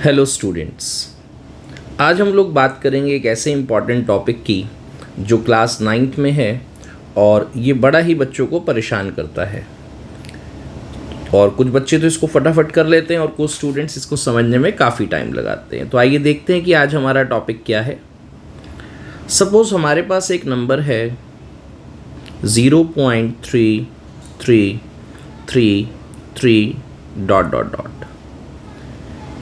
Hello students, आज हम लोग बात करेंगे एक ऐसे इम्पॉर्टेंट टॉपिक की जो क्लास 9th में है और ये बड़ा ही बच्चों को परेशान करता है। और कुछ बच्चे तो इसको फटाफट कर लेते हैं और कुछ स्टूडेंट्स इसको समझने में काफ़ी टाइम लगाते हैं। तो आइए देखते हैं कि आज हमारा टॉपिक क्या है। सपोज हमारे पास एक नंबर है 0.3333 ...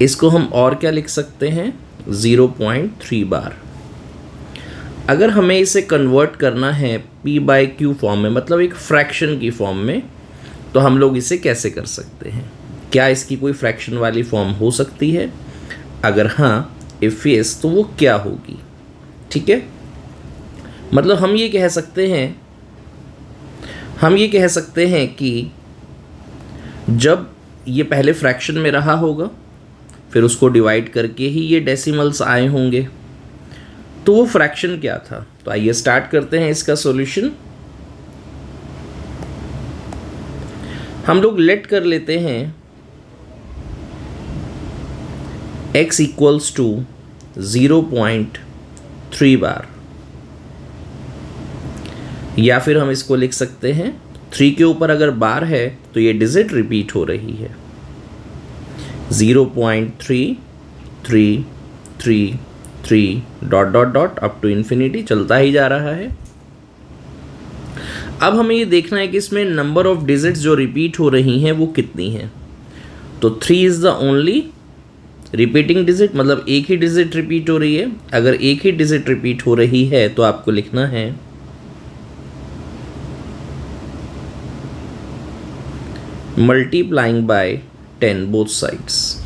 इसको हम और क्या लिख सकते हैं 0.3 बार। अगर हमें इसे कन्वर्ट करना है p/q फॉर्म में, मतलब एक फ्रैक्शन की फॉर्म में, तो हम लोग इसे कैसे कर सकते हैं? क्या इसकी कोई फ्रैक्शन वाली फॉर्म हो सकती है? अगर हाँ, इफ यस, तो वो क्या होगी? ठीक है, मतलब हम ये कह सकते हैं कि जब ये पहले फ्रैक्शन में रहा होगा, फिर उसको डिवाइड करके ही ये डेसिमल्स आए होंगे, तो वो फ्रैक्शन क्या था? तो आइए स्टार्ट करते हैं इसका सॉल्यूशन। हम लोग लेट कर लेते हैं x इक्वल्स टू 0.3 बार, या फिर हम इसको लिख सकते हैं 3 के ऊपर अगर बार है तो ये डिजिट रिपीट हो रही है। 0.3333 ... अप टू इन्फिनिटी चलता ही जा रहा है। अब हमें ये देखना है कि इसमें नंबर ऑफ डिजिट्स जो रिपीट हो रही हैं वो कितनी हैं। तो 3 is the only repeating digit, मतलब एक ही डिजिट रिपीट हो रही है। अगर एक ही डिजिट रिपीट हो रही है तो आपको लिखना है मल्टीप्लाइंग बाय 10 बोथ साइड्स।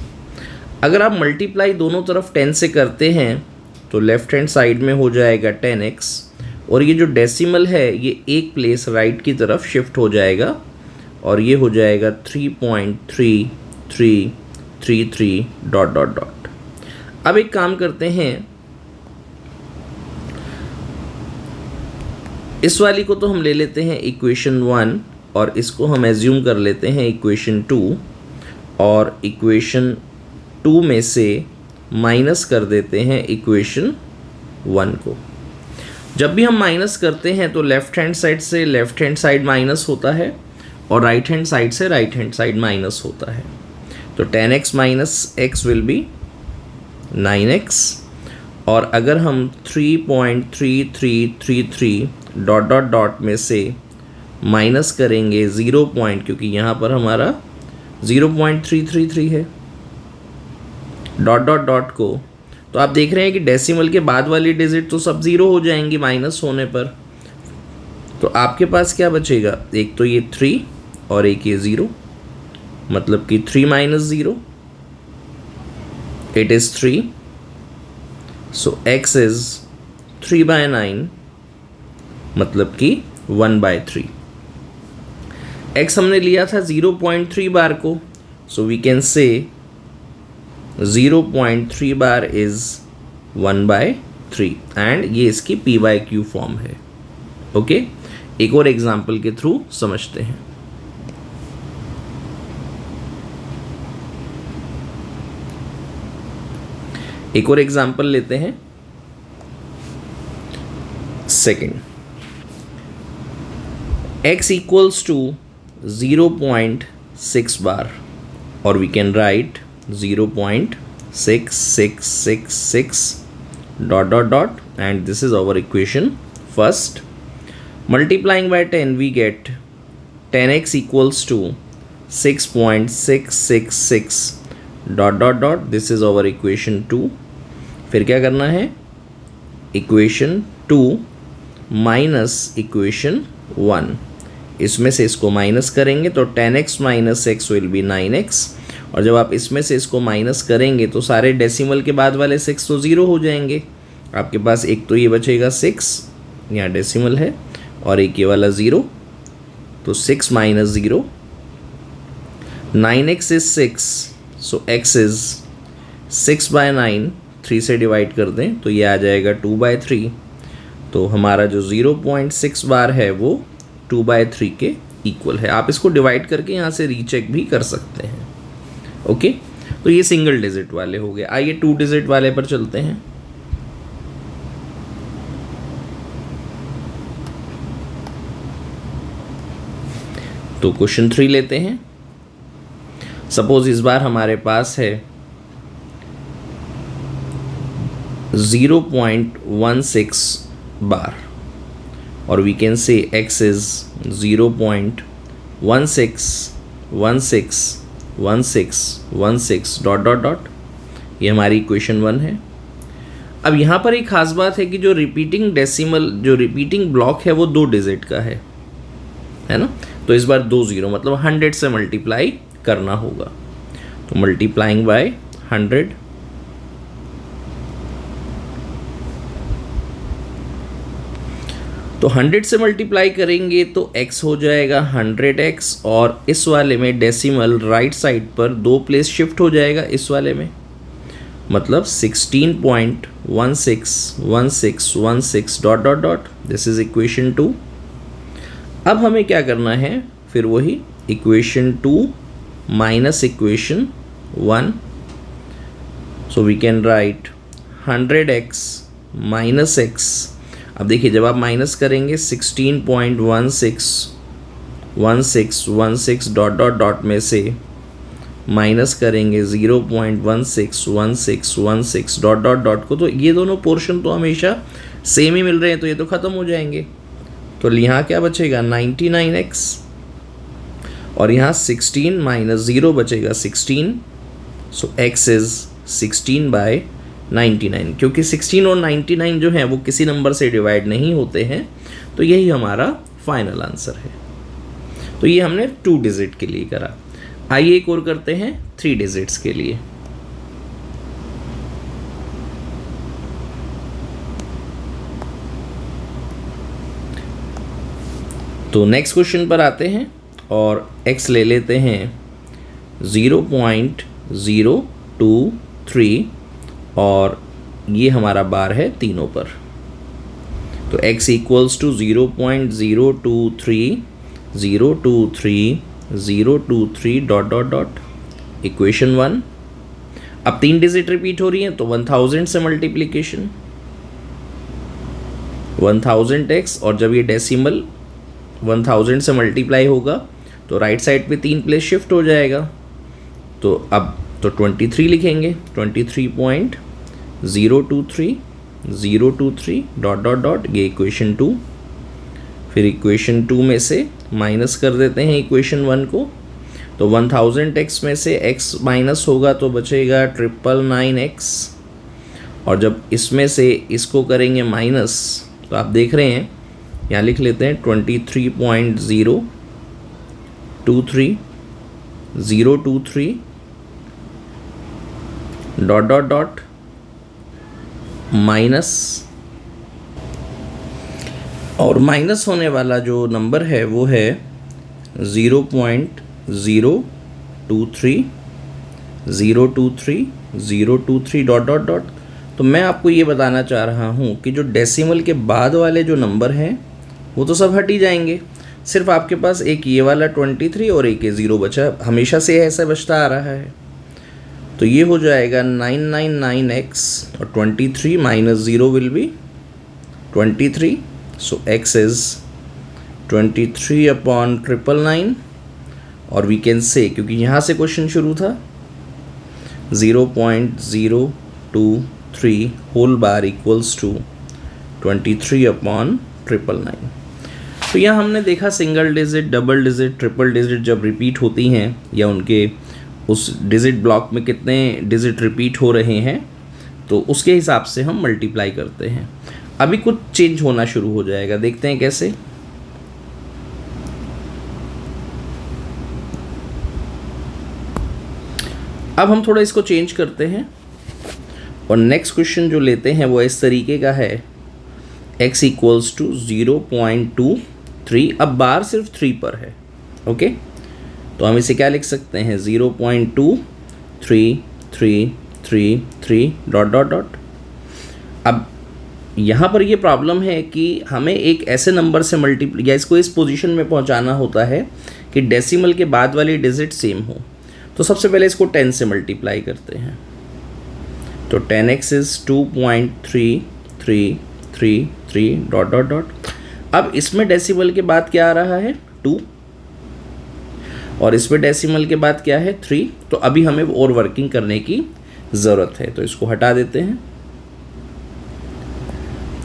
अगर आप मल्टीप्लाई दोनों तरफ 10 से करते हैं तो लेफ्ट हैंड साइड में हो जाएगा 10x, और ये जो डेसिमल है ये एक प्लेस राइट की तरफ शिफ्ट हो जाएगा और ये हो जाएगा 3.3333 ... अब एक काम करते हैं, इस वाली को तो हम ले लेते हैं इक्वेशन 1 और इसको हम एज्यूम कर लेते हैं इक्वेशन 2, और इक्वेशन 2 में से माइनस कर देते हैं इक्वेशन 1 को। जब भी हम माइनस करते हैं तो लेफ्ट हैंड साइड से लेफ्ट हैंड साइड माइनस होता है और राइट हैंड साइड से राइट हैंड साइड माइनस होता है। तो 10x minus x will be 9x, और अगर हम 3.3333 ... में से माइनस करेंगे 0 पॉइंट, क्योंकि यहाँ पर हमारा 0.333 है ... को, तो आप देख रहे हैं कि डेसिमल के बाद वाली डिजिट तो सब 0 हो जाएंगी माइनस होने पर। तो आपके पास क्या बचेगा? एक तो ये 3 और एक ये 0, मतलब कि 3 - 0 it is 3। So x is 3/9, मतलब कि 1/3। x हमने लिया था 0.3 बार को, सो वी कैन से 0.3 बार इज 1/3, एंड ये इसकी p/q फॉर्म है। ओके, एक और एग्जाम्पल के थ्रू समझते हैं। एक और एग्जाम्पल लेते हैं, सेकेंड। x इक्वल्स टू 0.6 बार, और we can right 0.6666 ... and this is our equation first. Multiplying by 10 we get 10x equals to 6.666 ... this is our equation 2. फिर क्या करना है? इक्वेशन 2 माइनस इक्वेशन 1, इसमें से इसको माइनस करेंगे तो 10x minus x will be 9x, और जब आप इसमें से इसको माइनस करेंगे तो सारे डेसिमल के बाद वाले 6 तो 0 हो जाएंगे। आपके पास एक तो ये बचेगा 6, यहाँ डेसिमल है, और एक ये वाला 0, तो 6 - 0, 9x is 6, so x is 6/9, 3 से डिवाइड कर दें तो ये आ जाएगा 2/3। तो हमारा जो 0.6 बार है वो 2/3 के इक्वल है। आप इसको डिवाइड करके यहाँ से रीचेक भी कर सकते हैं। ओके, तो ये सिंगल डिजिट वाले हो गए। आइए 2 डिजिट वाले पर चलते हैं। तो क्वेश्चन 3 लेते हैं। सपोज इस बार हमारे पास है 0.16 बार और we can say x is 0.161616 dot dot dot. ये हमारी इक्वेशन 1 है। अब यहाँ पर एक खास बात है कि जो रिपीटिंग डेसिमल, जो रिपीटिंग ब्लॉक है वो 2 डिजिट का है ना। तो इस बार 2 0 मतलब 100 से मल्टीप्लाई करना होगा। तो मल्टीप्लाइंग बाय 100, तो 100 से मल्टीप्लाई करेंगे तो x हो जाएगा 100x और इस वाले में डेसिमल राइट साइड पर 2 प्लेस शिफ्ट हो जाएगा इस वाले में, मतलब 16.161616 dot dot dot. This is equation 2। अब हमें क्या करना है, फिर वही equation 2 minus equation 1। So we can write 100x minus x। अब देखिए जब आप माइनस करेंगे 16.161616 डॉट डॉट डॉट में से माइनस करेंगे 0.161616 डॉट डॉट डॉट को, तो ये दोनों पोर्शन तो हमेशा सेम ही मिल रहे हैं, तो ये तो ख़त्म हो जाएंगे। तो यहाँ क्या बचेगा 99x और यहाँ 16 माइनस 0 बचेगा 16। सो x इज़ 16/99। क्योंकि 16 और 99 जो है वो किसी नंबर से डिवाइड नहीं होते हैं, तो यही हमारा फाइनल आंसर है। तो ये हमने 2 डिजिट के लिए करा। आइए एक और करते हैं 3 डिजिट्स के लिए। तो नेक्स्ट क्वेश्चन पर आते हैं और x ले लेते हैं 0.023 और ये हमारा बार है तीनों पर। तो x equals to 0.023 dot dot dot equation 1। अब 3 डिजिट रिपीट हो रही हैं तो 1000 से मल्टीप्लिकेशन 1000x, और जब ये डेसिमल 1000 से मल्टीप्लाई होगा तो राइट साइड पे 3 प्लेस शिफ्ट हो जाएगा। तो अब तो 23 लिखेंगे, 23.023 डॉट डॉट डॉट, ये इक्वेशन 2। फिर इक्वेशन 2 में से माइनस कर देते हैं इक्वेशन 1 को। तो 1000x में से x माइनस होगा तो बचेगा 999x, और जब इसमें से इसको करेंगे माइनस तो आप देख रहे हैं यहाँ लिख लेते हैं 23.023 डॉट डॉट डॉट माइनस, और माइनस होने वाला जो नंबर है वो है 0.023 डॉट डॉट डॉट। तो मैं आपको ये बताना चाह रहा हूँ कि जो डेसिमल के बाद वाले जो नंबर हैं वो तो सब हट ही जाएंगे, सिर्फ आपके पास एक ये वाला 23 और एक ये 0 बचा, हमेशा से ऐसा बचता आ रहा है। तो ये हो जाएगा 999x और 23 minus 0 will be 23। So x is 23/999, और वी कैन से, क्योंकि यहाँ से क्वेश्चन शुरू था, 0.023 होल बार इक्वल्स टू 23/999। तो यहाँ हमने देखा single digit, double digit, triple digit जब रिपीट होती हैं या उनके उस डिजिट ब्लॉक में कितने डिजिट रिपीट हो रहे हैं, तो उसके हिसाब से हम मल्टीप्लाई करते हैं। अभी कुछ चेंज होना शुरू हो जाएगा, देखते हैं कैसे। अब हम थोड़ा इसको चेंज करते हैं और नेक्स्ट क्वेश्चन जो लेते हैं वो इस तरीके का है, x इक्वल्स टू 0.23। अब बार सिर्फ 3 पर है, ओके। तो हम इसे क्या लिख सकते हैं 0.2333 डॉट डॉट डॉट। अब यहाँ पर ये प्रॉब्लम है कि हमें एक ऐसे नंबर से मल्टीप्लाई या इसको इस पोजीशन में पहुँचाना होता है कि डेसिमल के बाद वाली डिजिट सेम हो। तो सबसे पहले इसको 10 से मल्टीप्लाई करते हैं, तो 10x is 2.3333 dot dot dot. अब इसमें डेसिमल के बाद क्या आ रहा है 2 और इसमें डेसिमल के बाद क्या है 3, तो अभी हमें और वर्किंग करने की ज़रूरत है, तो इसको हटा देते हैं।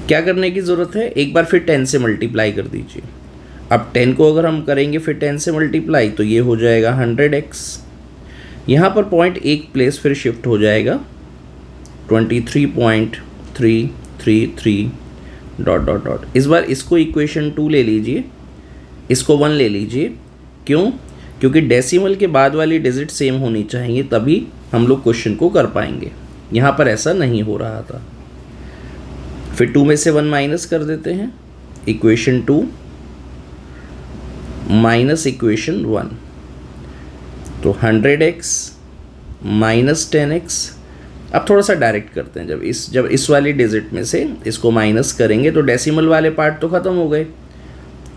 क्या करने की ज़रूरत है, एक बार फिर 10 से मल्टीप्लाई कर दीजिए। अब 10 को अगर हम करेंगे फिर 10 से मल्टीप्लाई तो ये हो जाएगा 100x, यहाँ पर पॉइंट एक प्लेस फिर शिफ्ट हो जाएगा 23.333 डॉट डॉट डॉट। इस बार इसको इक्वेशन 2 ले लीजिए, इसको 1 ले लीजिए। क्यों? क्योंकि डेसिमल के बाद वाली डिजिट सेम होनी चाहिए, तभी हम लोग क्वेश्चन को कर पाएंगे। यहाँ पर ऐसा नहीं हो रहा था। फिर 2 में से 1 माइनस कर देते हैं, इक्वेशन 2 माइनस इक्वेशन 1, तो 100x माइनस 10x। अब थोड़ा सा डायरेक्ट करते हैं, जब इस वाली डिजिट में से इसको माइनस करेंगे तो डेसिमल वाले पार्ट तो ख़त्म हो गए,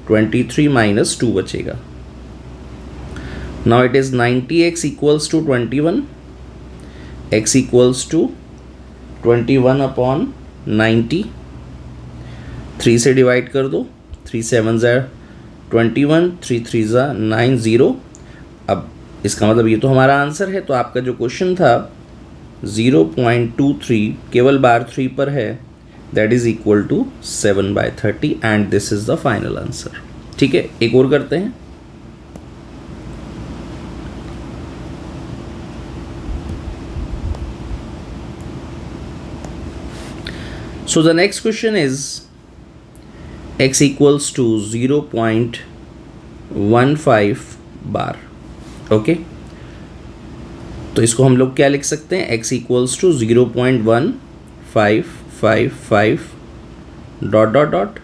23 माइनस 2 बचेगा। Now it is 90x equals to 21, x equals to 21 upon 90, 3 से डिवाइड कर दो, 3 7 ज़ा 21, 3 3 ज़ा 9 0। अब इसका मतलब ये तो हमारा आंसर है, तो आपका जो क्वेश्चन था 0.23 केवल बार 3 पर है, that is equal to 7/30 and this is the final answer. ठीक है, एक और करते हैं। So the next question is x equals to 0.15 bar. Okay, तो इसको हम लोग क्या लिख सकते हैं, x equals to 0.1555 dot dot dot.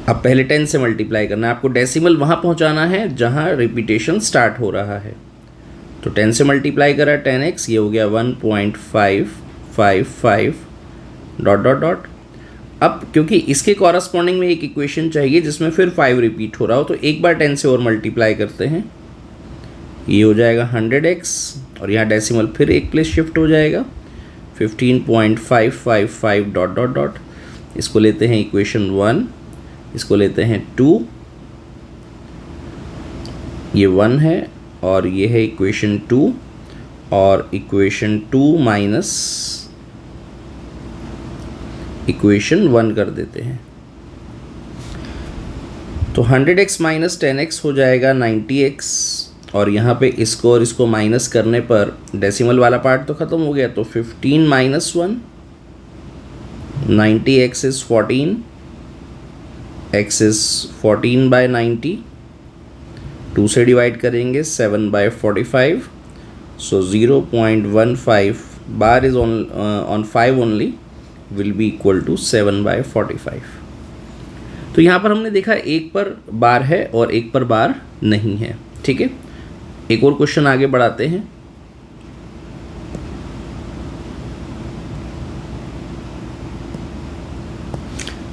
अब पहले 10 से मल्टीप्लाई करना है, आपको डेसिमल वहाँ पहुँचाना है जहाँ रिपीटेशन स्टार्ट हो रहा है। तो 10 से मल्टीप्लाई करा 10x, ये हो गया 1.555 डॉट डॉट डॉट। अब क्योंकि इसके कॉरस्पॉन्डिंग में एक इक्वेशन चाहिए जिसमें फिर 5 रिपीट हो रहा हो, तो एक बार 10 से और मल्टीप्लाई करते हैं, ये हो जाएगा 100x और यहाँ डेसिमल फिर एक प्लेस शिफ्ट हो जाएगा 15.555 डॉट डॉट डॉट। इसको लेते हैं इक्वेशन 1, इसको लेते हैं 2, ये 1 है और ये है इक्वेशन 2, और इक्वेशन 2 माइनस इक्वेशन 1 कर देते हैं, तो 100x माइनस 10x हो जाएगा 90x, और यहाँ पे इसको और इसको माइनस करने पर डेसिमल वाला पार्ट तो ख़त्म हो गया, तो 15 minus 1, 90x is 14, x is 14/90, 2 से डिवाइड करेंगे 7/45, so 0.15 bar is on 5 only will be equal to 7/45। तो यहाँ पर हमने देखा एक पर बार है और एक पर बार नहीं है। ठीक है, एक और क्वेश्चन आगे बढ़ाते हैं।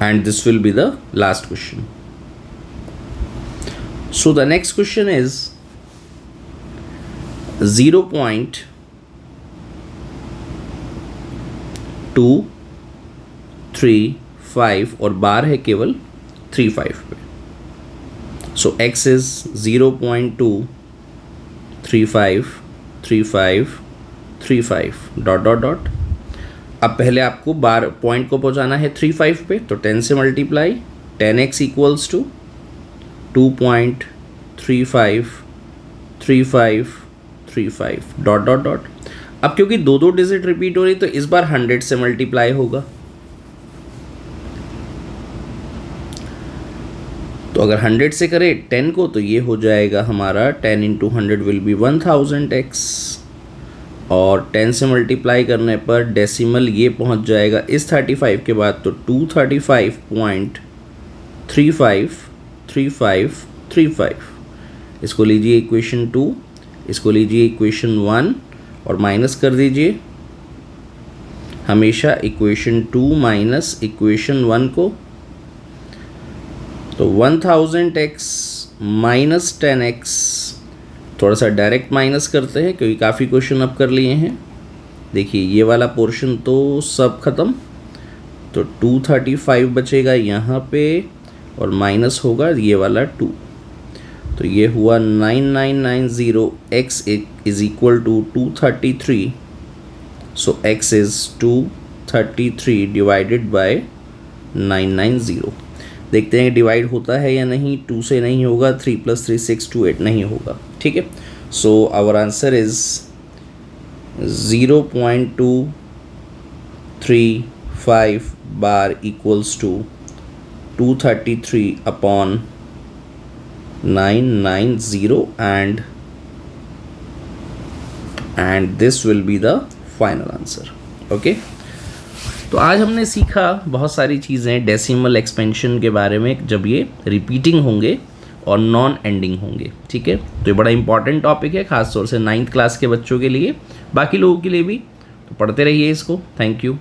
And this will be the last question. So the next question is 0.235 और बार है केवल 35 पे। सो x is 0.2353535 dot dot dot. अब पहले आपको बार पॉइंट को पहुंचाना है 35 पे, तो 10 से multiply, 10x equals to 2.353535 dot dot dot. अब क्योंकि दो दो डिजिट रिपीट हो रही तो इस बार 100 से मल्टीप्लाई होगा, तो अगर 100 से करें 10 को तो ये हो जाएगा हमारा 10 इंटू 100 विल बी 1000x, और 10 से मल्टीप्लाई करने पर डेसिमल ये पहुंच जाएगा इस 35 के बाद, तो 235.353535। इसको लीजिए इक्वेशन 2, इसको लीजिए इक्वेशन 1 और माइनस कर दीजिए हमेशा इक्वेशन 2 माइनस इक्वेशन 1 को, तो 1000x माइनस 10x, थोड़ा सा डायरेक्ट माइनस करते हैं क्योंकि काफ़ी क्वेश्चन अब कर लिए हैं। देखिए ये वाला पोर्शन तो सब ख़त्म, तो 235 बचेगा यहाँ पे और माइनस होगा ये वाला 2, तो ये हुआ 9990 x is equal to 233। So x is 233 divided by 990। देखते हैं डिवाइड होता है या नहीं। 2 से नहीं होगा, 3 + 3 6 2 8 नहीं होगा, ठीक है। So our answer is 0.235 bar equals to 233 upon 990 and this will be the final answer. Okay, तो आज हमने सीखा बहुत सारी चीज़ें डेसिमल एक्सपेंशन के बारे में, जब ये रिपीटिंग होंगे और नॉन एंडिंग होंगे, ठीक है। तो ये बड़ा इंपॉर्टेंट टॉपिक है, खास तौर से 9th क्लास के बच्चों के लिए, बाकी लोगों के लिए भी। तो पढ़ते रहिए इसको। Thank you.